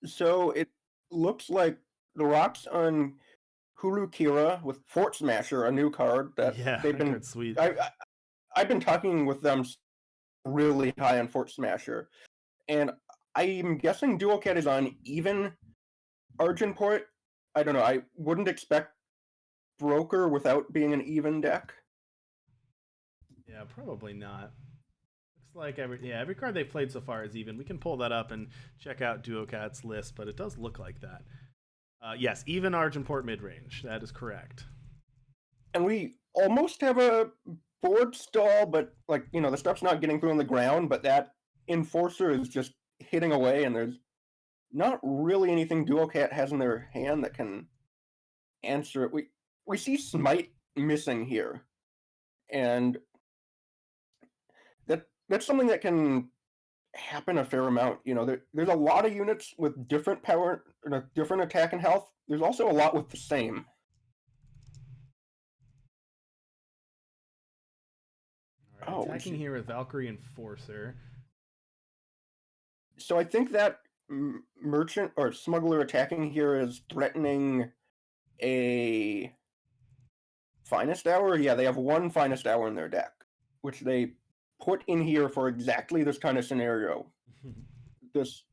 So it looks like TheRocke's on Hulu Kira with Fort Smasher, a new card that Yeah, they've that been. card's sweet. I've been talking with them really high on Fort Smasher, and I'm guessing duocat is on even Argenport. I don't know. I wouldn't expect Broker without being an even deck. Yeah, probably not. Looks like every card they've played so far is even. We can pull that up and check out duocat's list, but it does look like that. Yes, even Argenport mid range. That is correct. And we almost have a board stall, but the stuff's not getting through on the ground, but that Enforcer is just hitting away, and there's not really anything duocat has in their hand that can answer it. We see Smite missing here, and that's something that can happen a fair amount. There's a lot of units with different power and a different attack and health. There's also a lot with the same. All right, Oh, we attacking see. here with Valkyrie Enforcer. So I think that merchant or smuggler attacking here is threatening a finest hour. Yeah, they have one finest hour in their deck, which they put in here for exactly this kind of scenario. This,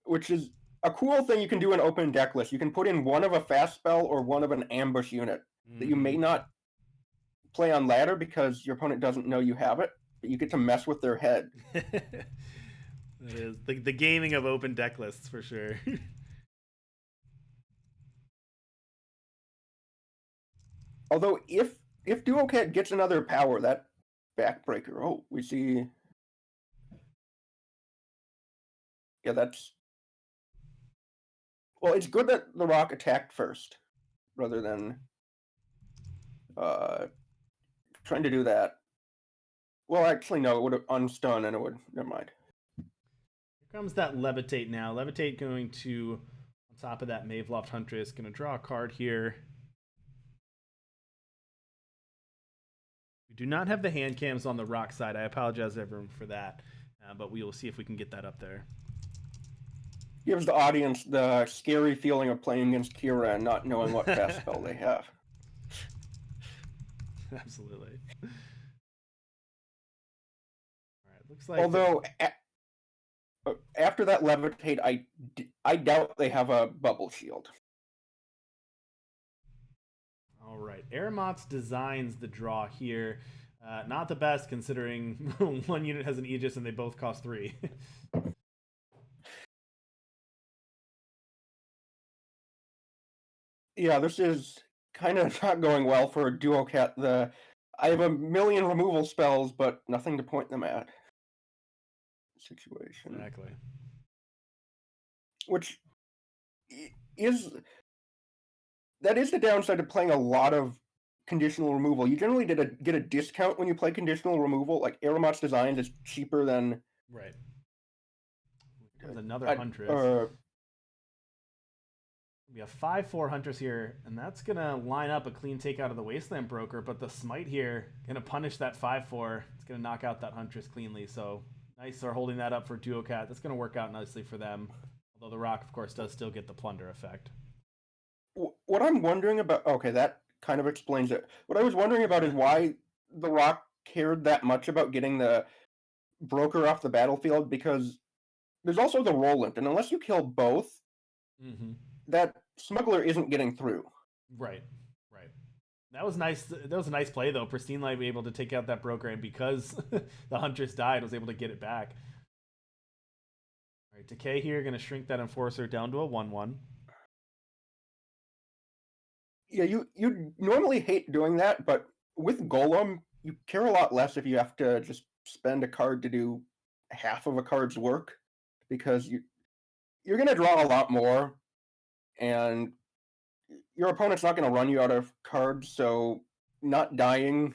which is a cool thing you can do in open deck list. You can put in one of a fast spell or one of an ambush unit that you may not play on ladder because your opponent doesn't know you have it, but you get to mess with their head. That is the gaming of open deck lists for sure. Although if duocat gets another power, that backbreaker. Oh, we see. Yeah, that's. Well, it's good that TheRocke attacked first, rather than uh, trying to do that. Well, actually, no, it would have unstun and it would. Never mind. Here comes that Levitate now. Levitate going to, on top of that Maveloft Huntress, going to draw a card here. We do not have the hand cams on the rock side. I apologize, everyone, for that. But we will see if we can get that up there. Gives the audience the scary feeling of playing against Kira and not knowing what fast spell they have. Absolutely. All right, looks like. Although, after that levitate, I doubt they have a bubble shield. All right, Aramot's designs the draw here. Not the best considering one unit has an Aegis and they both cost 3. Yeah, this is kind of not going well for duocat. I have a million removal spells, but nothing to point them at. Situation. Exactly. Which is the downside of playing a lot of conditional removal. You generally get a discount when you play conditional removal. Like Aramot's Designs is cheaper than. Right. There's another Huntress. We have 5/4 Huntress here, and that's gonna line up a clean take out of the Wasteland Broker. But the Smite here gonna punish that 5/4. It's gonna knock out that Huntress cleanly. So nice, they're holding that up for duocat. That's gonna work out nicely for them. Although the TheRocke, of course, does still get the plunder effect. What I'm wondering about. Okay, that kind of explains it. What I was wondering about is why TheRocke cared that much about getting the Broker off the battlefield, because there's also the Roland, and unless you kill both, that smuggler isn't getting through. Right. That was nice. That was a nice play, though. Pristine Light was able to take out that Broker, and because the Huntress died, was able to get it back. All right, Decay here, going to shrink that Enforcer down to a 1/1. Yeah, you normally hate doing that, but with Golem, you care a lot less if you have to just spend a card to do half of a card's work, because you're going to draw a lot more, and your opponent's not going to run you out of cards, so not dying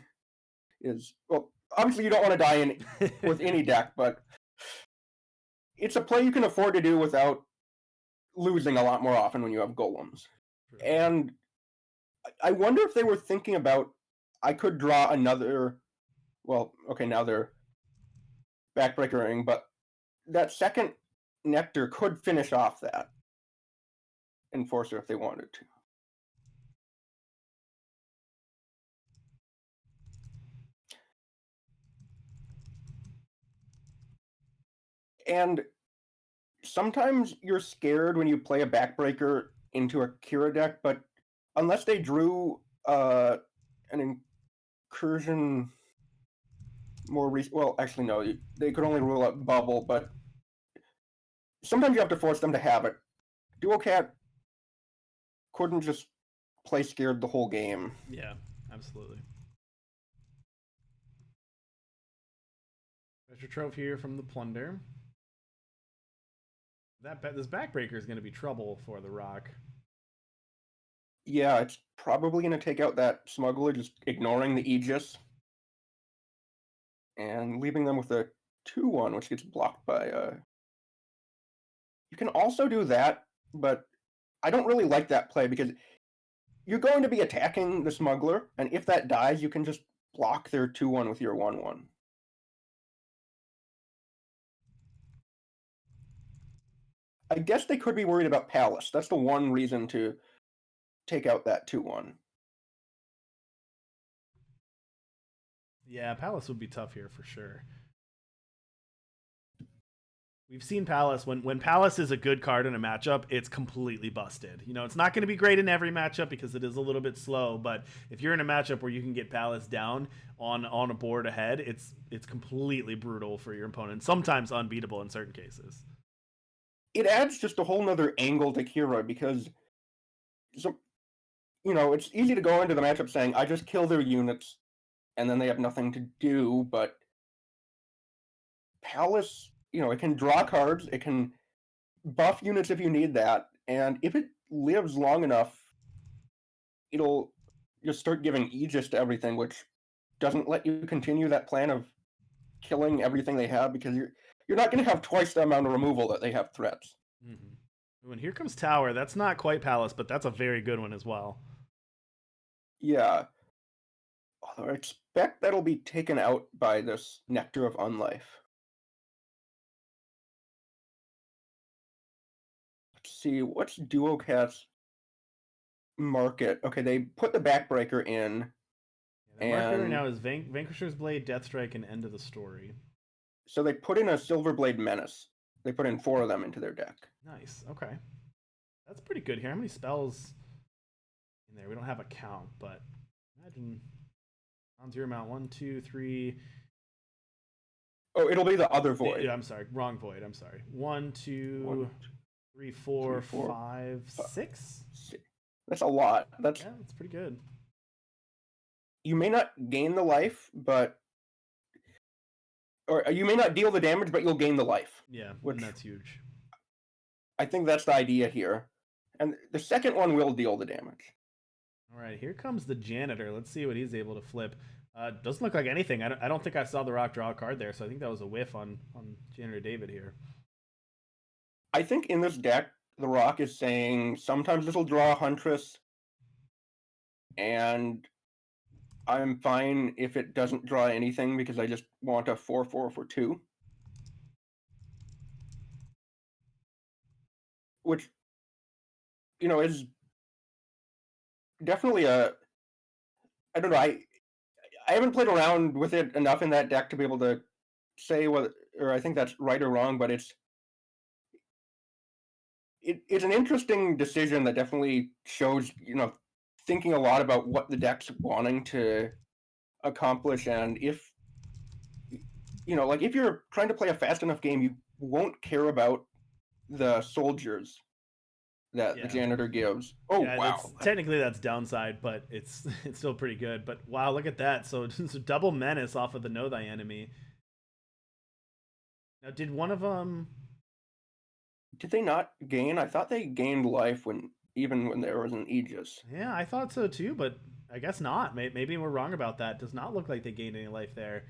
is, well, obviously you don't want to die with any deck, but it's a play you can afford to do without losing a lot more often when you have golems. True. And I wonder if they were thinking about, I could draw another, well, okay, now they're backbreakering, but that second Nectar could finish off that Enforcer if they wanted to. And sometimes you're scared when you play a backbreaker into a Kira deck, but unless they drew an incursion more recent, well, actually no, they could only rule out bubble, but sometimes you have to force them to have it. Duocat couldn't just play scared the whole game. Yeah, absolutely. Treasure trove here from the plunder. This backbreaker is going to be trouble for the Rock. Yeah, it's probably going to take out that smuggler, just ignoring the Aegis and leaving them with a 2-1, which gets blocked by You can also do that, but I don't really like that play because you're going to be attacking the smuggler, and if that dies, you can just block their 2-1 with your 1-1. I guess they could be worried about Palace. That's the one reason to take out that 2-1. Yeah, Palace would be tough here for sure. We've seen Palace when Palace is a good card in a matchup, it's completely busted. You know, it's not going to be great in every matchup because it is a little bit slow. But if you're in a matchup where you can get Palace down on a board ahead, it's completely brutal for your opponent. Sometimes unbeatable in certain cases. It adds just a whole nother angle to Kira because, it's easy to go into the matchup saying I just kill their units, and then they have nothing to do. But Palace, it can draw cards, it can buff units if you need that, and if it lives long enough, it'll just start giving Aegis to everything, which doesn't let you continue that plan of killing everything they have because you're not going to have twice the amount of removal that they have threats. Mm-hmm. And here comes Tower. That's not quite Palace, but that's a very good one as well. Yeah. Although I expect that'll be taken out by this Nectar of Unlife. Let's see, what's Duocat's market? Okay, they put the Backbreaker in. The marker right now is Vanquisher's Blade, Deathstrike, and End of the Story. So they put in a Silverblade Menace. They put in 4 of them into their deck. Nice. Okay. That's pretty good here. How many spells in there? We don't have a count, but imagine on zero amount. 1, 2, 3. Oh, it'll be the other void. I'm sorry. Wrong void. I'm sorry. 1, 2, 3, 4, 5, 6. That's a lot. Yeah, that's pretty good. You may not gain the life, or you may not deal the damage, but you'll gain the life. Yeah, and that's huge. I think that's the idea here. And the second one will deal the damage. All right, here comes the Janitor. Let's see what he's able to flip. Doesn't look like anything. I don't think I saw TheRocke draw a card there, so I think that was a whiff on Janitor David here. I think in this deck, TheRocke is saying sometimes this will draw a Huntress, and I'm fine if it doesn't draw anything because I just want a 4/4 for 2. Which, is definitely I don't know, I haven't played around with it enough in that deck to be able to say whether, or I think that's right or wrong, but it's an interesting decision that definitely shows, thinking a lot about what the deck's wanting to accomplish, and if if you're trying to play a fast enough game, you won't care about the soldiers that the Janitor gives. Oh, yeah, wow. Technically that's downside, but it's still pretty good. But wow, look at that. So double menace off of the Know Thy Enemy. Now, did one of them... Did they not gain? I thought they gained life even when there was an Aegis. Yeah, I thought so too, but I guess not. Maybe we're wrong about that. Does not look like they gained any life there.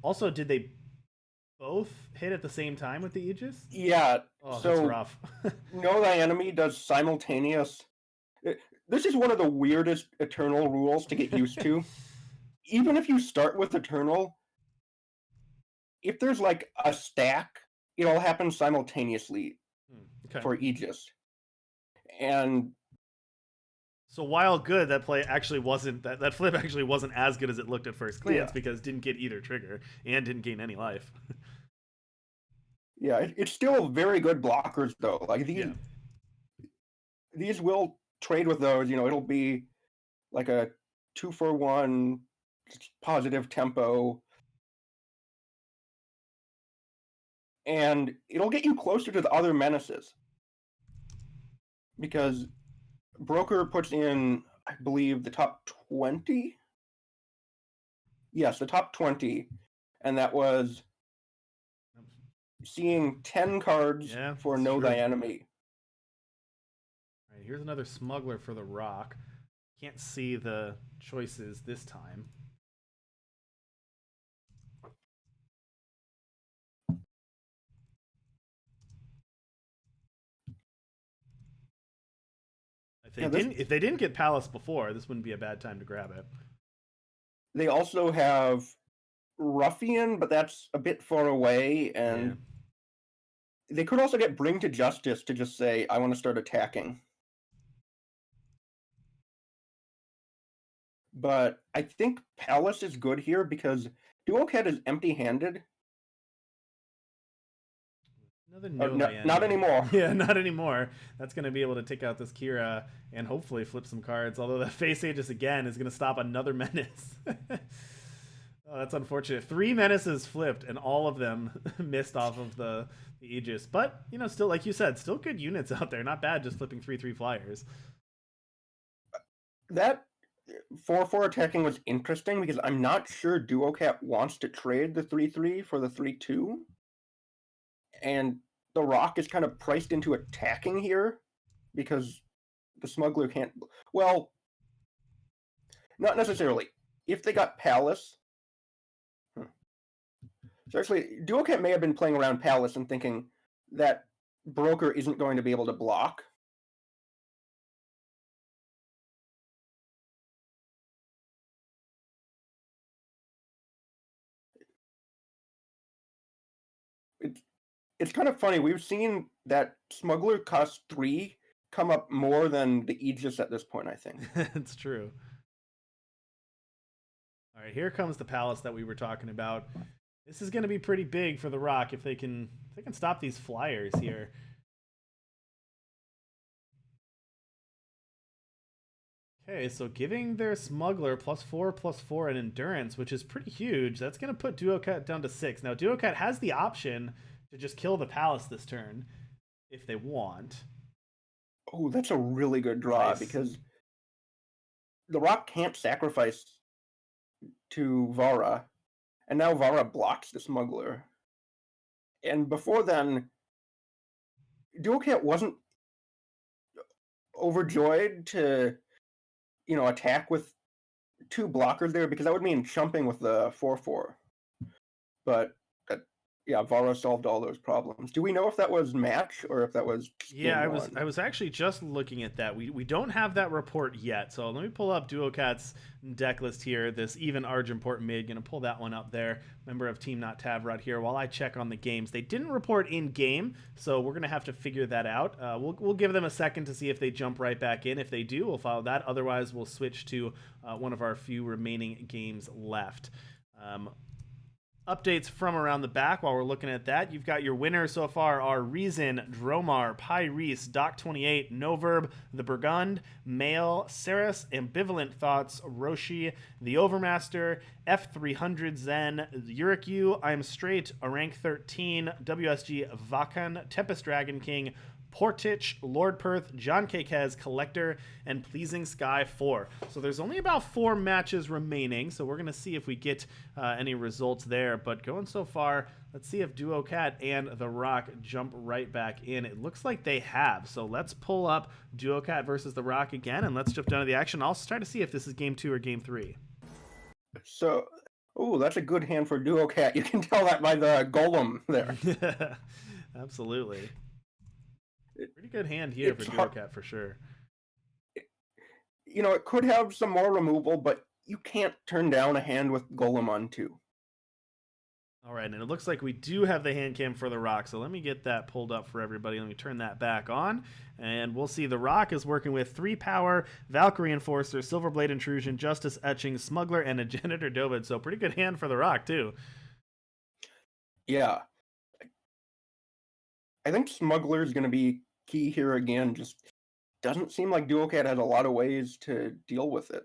Also, did they both hit at the same time with the Aegis? Yeah. Oh, so that's rough. Know Thy Enemy does simultaneous. This is one of the weirdest Eternal rules to get used to. Even if you start with Eternal, if there's like a stack it all happens simultaneously Okay. for Aegis. And so while good, that play actually wasn't that flip actually wasn't as good as it looked at first glance yeah, because it didn't get either trigger and didn't gain any life. yeah, it's still very good blockers though. Like Yeah. these will trade with those. It'll be like a 2-for-1 positive tempo, and it'll get you closer to the other menaces because Broker puts in, I believe, the top 20. Yes, the top 20, and that was seeing 10 cards Yeah, for it's Know true. Thy Enemy. All right, here's another smuggler for TheRocke. Can't see the choices this time. Yeah, this If they didn't get Palace before, this wouldn't be a bad time to grab it. they also have Ruffian, but that's a bit far away, Yeah. and they could also get Bring to Justice to just say, I want to start attacking. But I think Palace is good here because duocat is empty-handed. Another no No, thy not enemy. anymore. Yeah, not anymore. That's going to be able to take out this Kira and hopefully flip some cards. Although the Face Aegis again is going to stop another menace. Oh, that's unfortunate. 3 menaces flipped, and all of them missed off of the Aegis. But, still, like you said, still good units out there. Not bad just flipping 3/3 flyers. That 4-4 attacking was interesting because I'm not sure duocat wants to trade the 3-3 for the 3-2. And TheRocke is kind of priced into attacking here because the smuggler can't. Well, not necessarily. If they got Palace. So actually, duocat may have been playing around Palace and thinking that Broker isn't going to be able to block. It's kind of funny. We've seen that Smuggler cost 3 come up more than the Aegis at this point, I think. It's true. All right, here comes the Palace that we were talking about. This is going to be pretty big for TheRocke if they can stop these flyers here. Okay, so giving their smuggler +4/+4 and endurance, which is pretty huge, that's going to put duocat down to 6. Now, duocat has the option to just kill the Palace this turn if they want. Oh, that's a really good draw Nice. because TheRocke can't sacrifice to Vara, and now Vara blocks the smuggler. And before then, duocat wasn't overjoyed to, attack with 2 blockers there because that would mean chumping with the 4-4. But yeah, Vara solved all those problems. Do we know if that was match or if that was Yeah, game 1? I was actually just looking at that. We don't have that report yet. So let me pull up duocat's deck list here. This even Argenport mid, gonna pull that one up there. Member of Team Not TheRocke here. While I check on the games, they didn't report in game, so we're gonna have to figure that out. We'll give them a second to see if they jump right back in. If they do, we'll follow that. Otherwise, we'll switch to one of our few remaining games left. Updates from around the back while we're looking at that. You've got your winners so far are Reason, Dromar, Pyreese, Doc28, Noverb, The Burgund, Male, Saris, Ambivalent Thoughts, Roshi, The Overmaster, F300 Zen, Uriku, I'm Straight, a Rank 13, WSG Vakan, Tempest Dragon King, Portich, Lord Perth, John Kekez, Collector, and Pleasing Sky 4. So there's only about 4 matches remaining, so we're going to see if we get any results there. But going so far, let's see if duocat and TheRocke jump right back in. It looks like they have. So let's pull up duocat versus TheRocke again, and let's jump down to the action. I'll try to see if this is game 2 or game 3. So, that's a good hand for duocat. You can tell that by the golem there. Absolutely. Pretty good hand here for duocat for sure. It could have some more removal, but you can't turn down a hand with golem on 2. All right, and it looks like we do have the hand cam for TheRocke, so let me get that pulled up for everybody. Let me turn that back on, and we'll see TheRocke is working with 3 power, Valkyrie Enforcer, Silverblade Intrusion, Justice Etching, Smuggler, and a Janitor Dovid. So pretty good hand for TheRocke too. Yeah. I think Smuggler is going to be key here again. Just doesn't seem like duocat has a lot of ways to deal with it.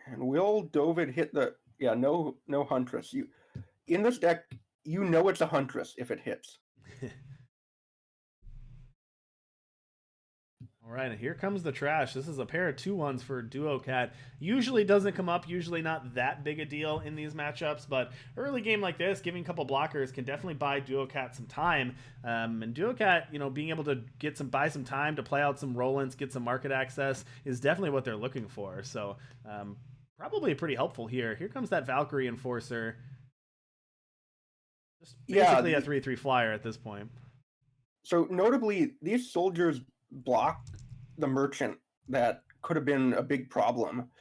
And will Dovid hit the... Yeah, no Huntress. In this deck, you know it's a Huntress if it hits. All right, and here comes the trash. This is a pair of 2-1s for duocat. Usually doesn't come up, usually not that big a deal in these matchups, but early game like this, giving a couple blockers can definitely buy duocat some time. And duocat, being able to buy some time to play out some roll-ins, get some market access is definitely what they're looking for. So probably pretty helpful here. Here comes that Valkyrie Enforcer. Just basically a 3/3 flyer at this point. So notably, these soldiers block the merchant that could have been a big problem.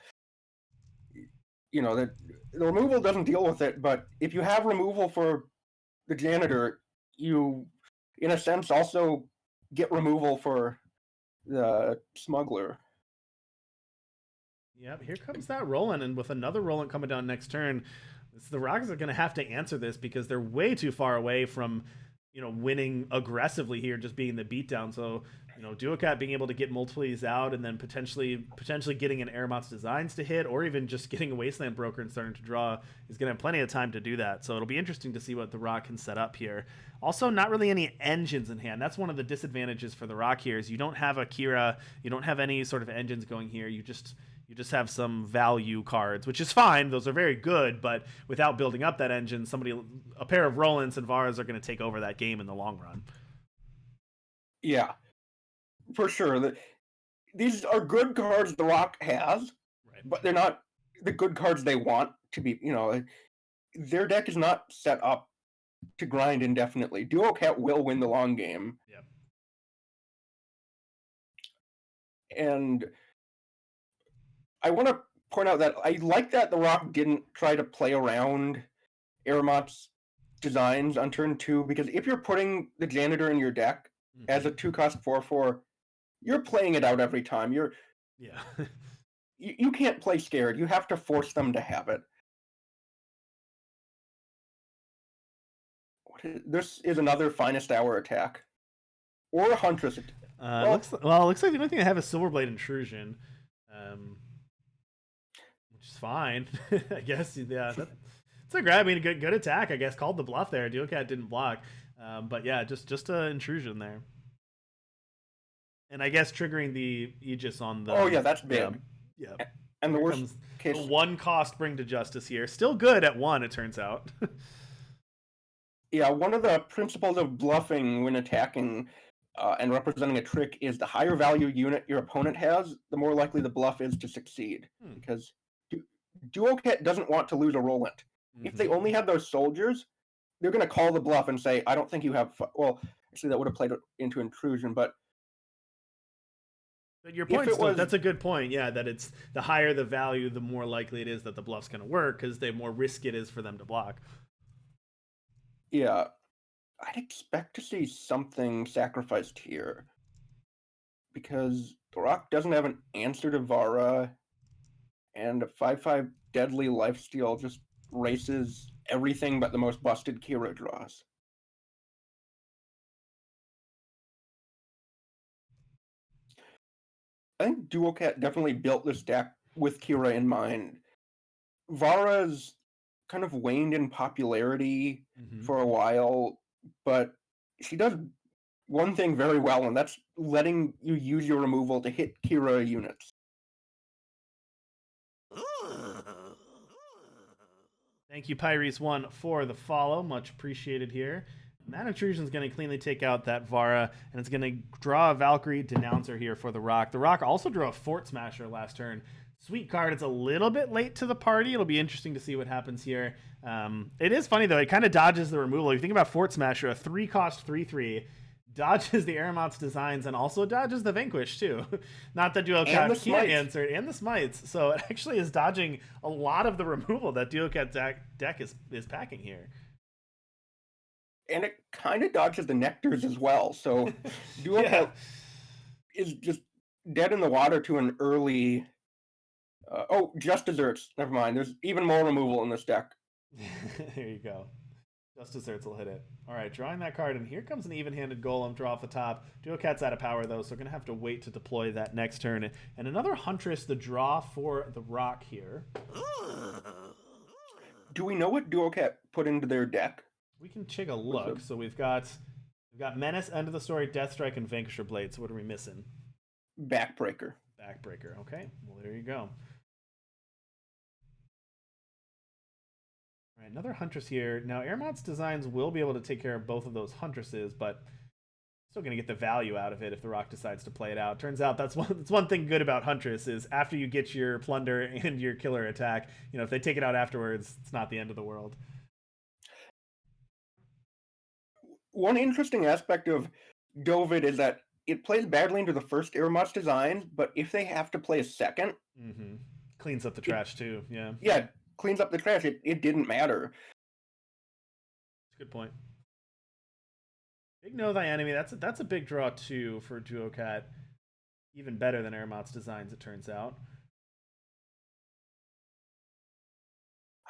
The removal doesn't deal with it, but if you have removal for the janitor, you, in a sense, also get removal for the smuggler. Yep, here comes that Roland, and with another Roland coming down next turn, the Rockets are going to have to answer this because they're way too far away from, winning aggressively here, just being the beatdown. So, duocat being able to get multiples out and then potentially getting an Aramot's Designs to hit, or even just getting a Wasteland Broker and starting to draw is going to have plenty of time to do that. So it'll be interesting to see what TheRocke can set up here. Also, not really any engines in hand. That's one of the disadvantages for TheRocke here is you don't have a Kira, you don't have any sort of engines going here. You just have some value cards, which is fine. Those are very good, but without building up that engine, a pair of Rolands and Varas are going to take over that game in the long run. Yeah, for sure. These are good cards TheRocke has, right, but they're not the good cards they want to be. Their deck is not set up to grind indefinitely. duocat will win the long game. Yep. And I want to point out that I like that TheRocke didn't try to play around Aramot's Designs on turn 2, because if you're putting the janitor in your deck as a 2-cost 4/4, you're playing it out every time. You can't play scared. You have to force them to have it. This is another Finest Hour attack. Or a Huntress attack. It looks like the only thing I have is Silverblade Intrusion. Which is fine. I guess, yeah. It's a grab. I mean, a good attack, I guess. Called the bluff there. duocat didn't block. But yeah, just an intrusion there. And I guess triggering the Aegis on the... Oh, yeah, that's big. Yeah. And the worst case... The 1-cost Bring to Justice here. Still good at 1, it turns out. Yeah, one of the principles of bluffing when attacking and representing a trick is the higher value unit your opponent has, the more likely the bluff is to succeed. Because duocat doesn't want to lose a Roland. If they only have those soldiers, they're going to call the bluff and say, I don't think you have... Well, actually, that would have played into intrusion, but your point that's a good point, yeah, that it's the higher the value, the more likely it is that the bluff's going to work, because the more risk it is for them to block. Yeah, I'd expect to see something sacrificed here, because TheRocke doesn't have an answer to Vara, and a 5/5 Deadly Lifesteal just races everything but the most busted Kira draws. I think duocat definitely built this deck with Kira in mind. Vara's kind of waned in popularity for a while, but she does one thing very well, and that's letting you use your removal to hit Kira units. Thank you, Pyres1, for the follow. Much appreciated here. And that intrusion is going to cleanly take out that Vara, and it's going to draw a Valkyrie Denouncer here for TheRocke. TheRocke also drew a Fort Smasher last turn. Sweet card. It's a little bit late to the party. It'll be interesting to see what happens here. It is funny, though. It kind of dodges the removal. If you think about Fort Smasher, a 3-cost 3/3, Dodges the Aeromont's designs and also dodges the Vanquish too. Not that and the duocat can't smites. answer it, and the smites. So it actually is dodging a lot of the removal that duocat deck is packing here. And it kind of dodges the nectars as well. So Yeah. duocat is just dead in the water to an early. Oh, just desserts. Never mind. There's even more removal in this deck. There you go. Just desserts will hit it. All right, drawing that card, and here comes an even-handed golem. Draw off the top. Duocat's out of power though, so we're gonna have to wait to deploy that next turn. And another Huntress, the draw for the Rock here. Do we know what duocat put into their deck? We can take a look. So we've got Menace, End of the Story, Deathstrike, and Vanquisher Blade. So what are we missing? Backbreaker. Backbreaker. Okay, well there you go. All right, another Huntress here. Now, Airmont's designs will be able to take care of both of those Huntresses, but still going to get the value out of it if TheRocke decides to play it out. Turns out that's one thing good about Huntress is after you get your plunder and your killer attack, if they take it out afterwards, it's not the end of the world. One interesting aspect of Dovid is that it plays badly into the first Airmont's designs, but if they have to play a second, cleans up the trash too. Yeah. Yeah, cleans up the trash. It didn't matter. That's a good point. Big Know Thy Enemy. That's a big draw too for duocat. Even better than Airmont's designs, it turns out.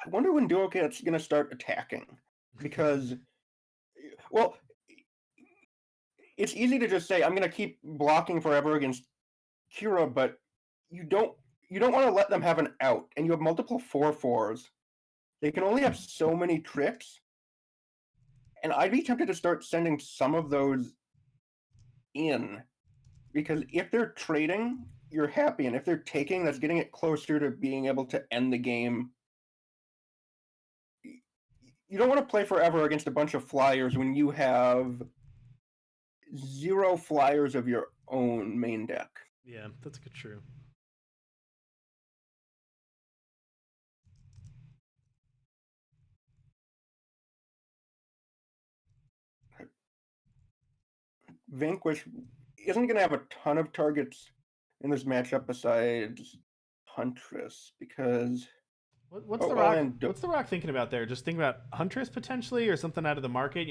I wonder when duocat's gonna start attacking, because, well, it's easy to just say I'm gonna keep blocking forever against Kira, but you don't want to let them have an out, and you have multiple 4/4s. They can only have so many tricks, and I'd be tempted to start sending some of those in, because if they're trading, you're happy, and if they're taking, that's getting it closer to being able to end the game. You don't want to play forever against a bunch of flyers when you have 0 flyers of your own main deck. Yeah, that's good. True. Vanquish isn't going to have a ton of targets in this matchup besides Huntress, because What's TheRocke thinking about there? Just think about Huntress potentially, or something out of the market.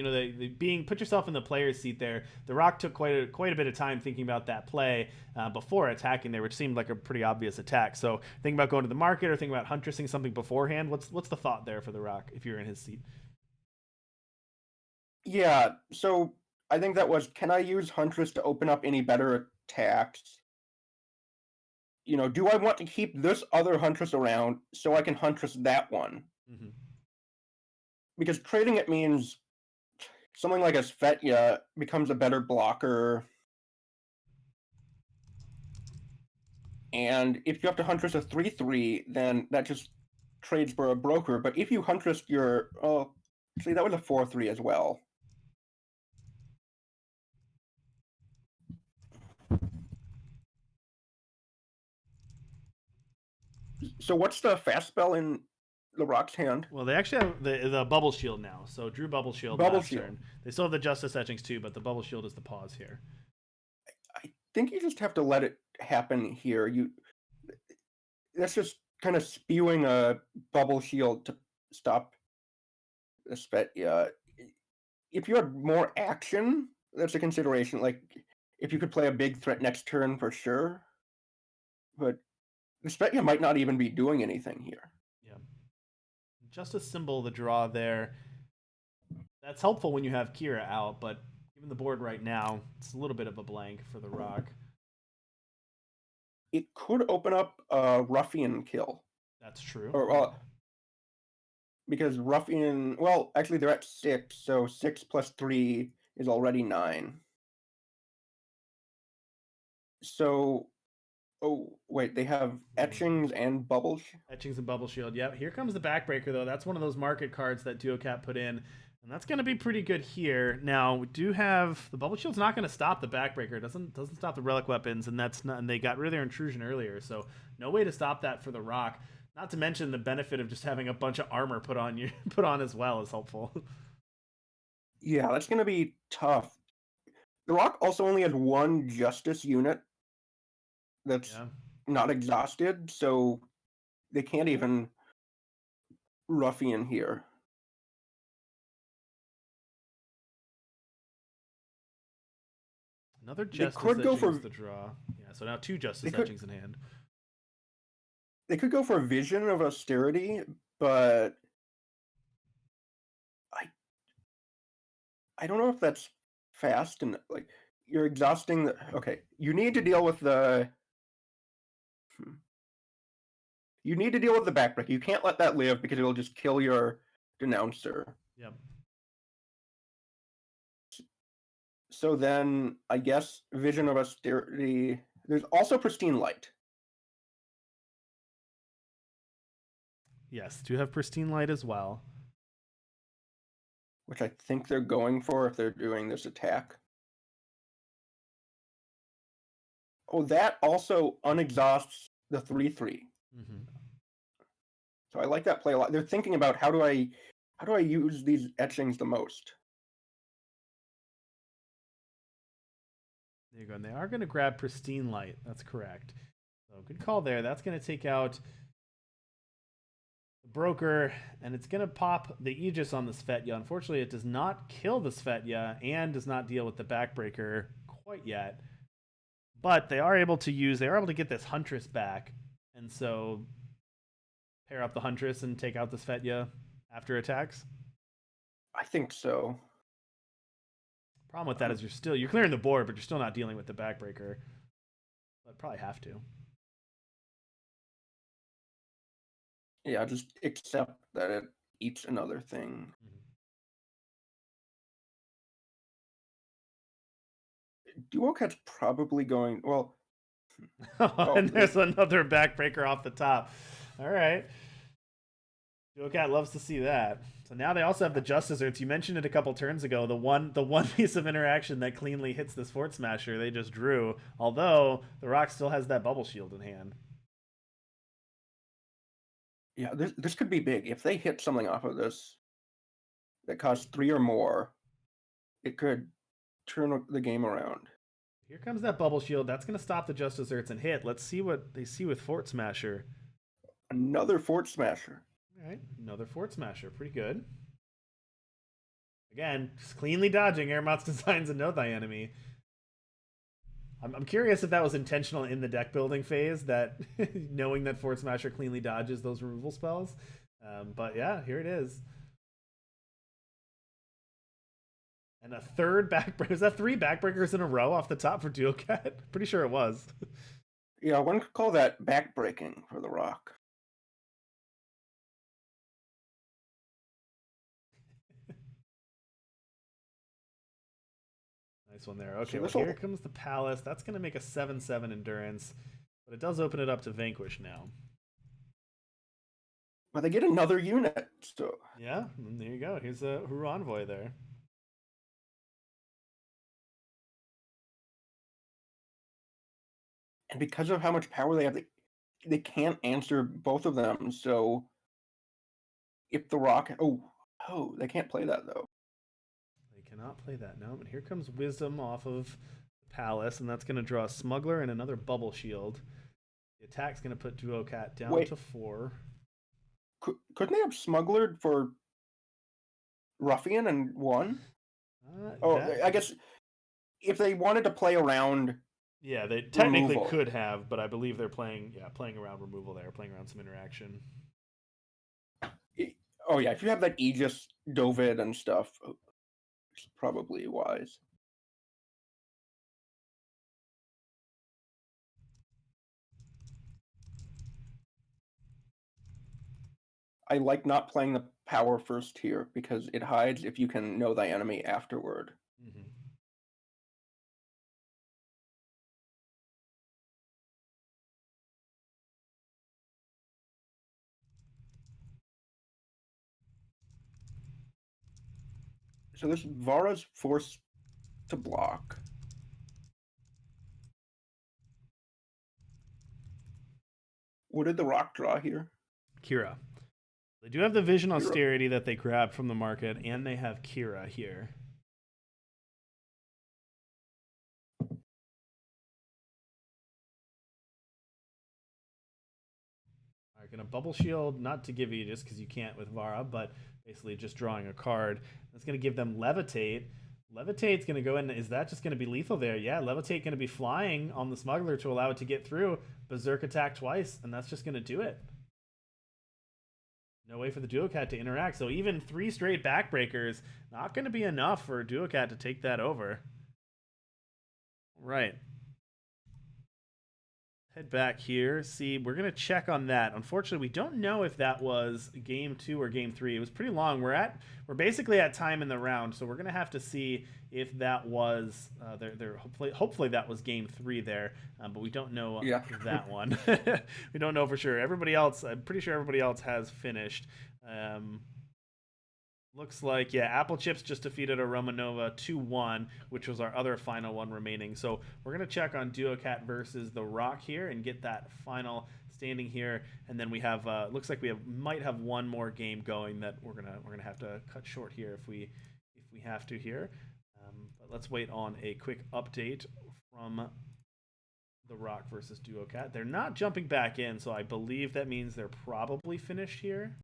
Put yourself in the player's seat there. TheRocke took quite a bit of time thinking about that play before attacking there, which seemed like a pretty obvious attack. So think about going to the market or think about Huntressing something beforehand. What's the thought there for TheRocke if you're in his seat? Yeah, so I think that was, can I use Huntress to open up any better attacks? Do I want to keep this other Huntress around so I can Huntress that one? Mm-hmm. Because trading it means something like a Svetya becomes a better blocker. And if you have to Huntress a 3/3, then that just trades for a broker. But if you Huntress your... Oh, see, that was a 4/3 as well. So what's the fast spell in TheRocke's hand? Well, they actually have the Bubble Shield now. So drew Bubble Shield last turn. They still have the Justice Etchings too, but the Bubble Shield is the pause here. I think you just have to let it happen here. That's just kind of spewing a Bubble Shield to stop the Svetya. If you had more action, that's a consideration. Like, if you could play a big threat next turn for sure. But the Svetya might not even be doing anything here. Yeah. Just a symbol, the draw there. That's helpful when you have Kira out, but given the board right now, it's a little bit of a blank for TheRocke. It could open up a Ruffian kill. That's true. Because Ruffian, well, actually they're at 6, so 6 plus 3 is already 9. So, oh, wait, they have Etchings and Bubble Shield? Etchings and Bubble Shield, yep. Here comes the Backbreaker, though. That's one of those market cards that duocat put in, and that's going to be pretty good here. Now, we do have... The Bubble Shield's not going to stop the Backbreaker. It doesn't stop the Relic Weapons, and they got rid of their Intrusion earlier, so no way to stop that for TheRocke. Not to mention the benefit of just having a bunch of armor put on as well is helpful. Yeah, that's going to be tough. TheRocke also only has one Justice unit that's Yeah. not exhausted, so they can't even ruffian here. Another They Justice could go Etching is for the draw. Yeah, so now two they Justice could Etchings in hand. they could go for a Vision of Austerity, but I I don't know if that's fast and like you're exhausting the okay. You need to deal with the hmm, you need to deal with the backbreak. You can't let that live because it'll just kill your denouncer. Yep. So then I guess Vision of Austerity. There's also Pristine Light. Yes, do have Pristine Light as well. Which I think they're going for if they're doing this attack. Oh, that also unexhausts the 3/3. Mm-hmm. So I like that play a lot. They're thinking about how do I use these etchings the most? There you go. And they are going to grab Pristine Light. That's correct. So good call there. That's going to take out the Broker, and it's going to pop the Aegis on the Svetya. Unfortunately, it does not kill the Svetya and does not deal with the Backbreaker quite yet. But they are able to get this Huntress back. And so pair up the Huntress and take out the Svetya after attacks. I think so. Problem with that is you're clearing the board, but you're still not dealing with the Backbreaker. But probably have to. Yeah, just accept that it eats another thing. Duocat's probably going well. And there's another Backbreaker off the top. All right. Duocat loves to see that. So now they also have the Justice Earths. You mentioned it a couple turns ago. The one piece of interaction that cleanly hits this Fort Smasher they just drew. Although TheRocke still has that Bubble Shield in hand. Yeah, this could be big if they hit something off of this that costs 3 or more. It could turn the game around. Here comes that Bubble Shield. That's going to stop the Justice Earths and hit. Let's see what they see with Fort Smasher. Another Fort Smasher. All right, another Fort Smasher. Pretty good. Again, just cleanly dodging Airmott's designs and know thy enemy. I'm curious if that was intentional in the deck building phase, that knowing that Fort Smasher cleanly dodges those removal spells. But yeah, here it is. And a third backbreaker. Was that 3 backbreakers in a row off the top for Duocat? Pretty sure it was. Yeah, one could call that backbreaking for TheRocke. Nice one there. Okay, So well, here comes the Palace. That's going to make a 7/7 endurance, but it does open it up to Vanquish now. But they get another unit, so Yeah, and there you go. Here's a Huru Envoy there. and because of how much power they have, they can't answer both of them. So if TheRocke, they can't play that though. They cannot play that now. But here comes Wisdom off of the Palace, and that's going to draw a Smuggler and another Bubble Shield. The attack's going to put Duocat down to 4. Couldn't they have Smugglered for Ruffian and won? I guess if they wanted to play around. Yeah, they technically removal. could have, but I believe they're playing around removal there, playing around some interaction. Oh yeah, if you have that Aegis, Dovid, and stuff, it's probably wise. I like not playing the power first here because it hides if you can know thy enemy afterward. Mm-hmm. So this Vara's forced to block. What did TheRocke draw here? Kira. They do have the Vision Austerity that they grabbed from the market, and they have Kira here. Gonna bubble shield, not to give you just because you can't with Vara, but basically just drawing a card. That's gonna give them levitate. Levitate's gonna go in. Is that just gonna be lethal there? Yeah, levitate gonna be flying on the smuggler to allow it to get through. Berserk attack twice, and that's just gonna do it. No way for the duocat to interact. So even 3 straight backbreakers, not gonna be enough for duocat to take that over. Right. Head back here. See, we're going to check on that. Unfortunately, we don't know if that was game 2 or game 3. It was pretty long. We're basically at time in the round, so we're going to have to see if that was hopefully that was game 3 there, but we don't know that one. We don't know for sure. Everybody else, I'm pretty sure everybody else has finished. Looks like, yeah, Apple Chips just defeated a Romanova 2-1, which was our other final one remaining. So we're going to check on duocat versus TheRocke here and get that final standing here. And then we have, looks like we might have one more game going that we're gonna have to cut short here if we have to here. But let's wait on a quick update from TheRocke versus duocat. They're not jumping back in, so I believe that means they're probably finished here.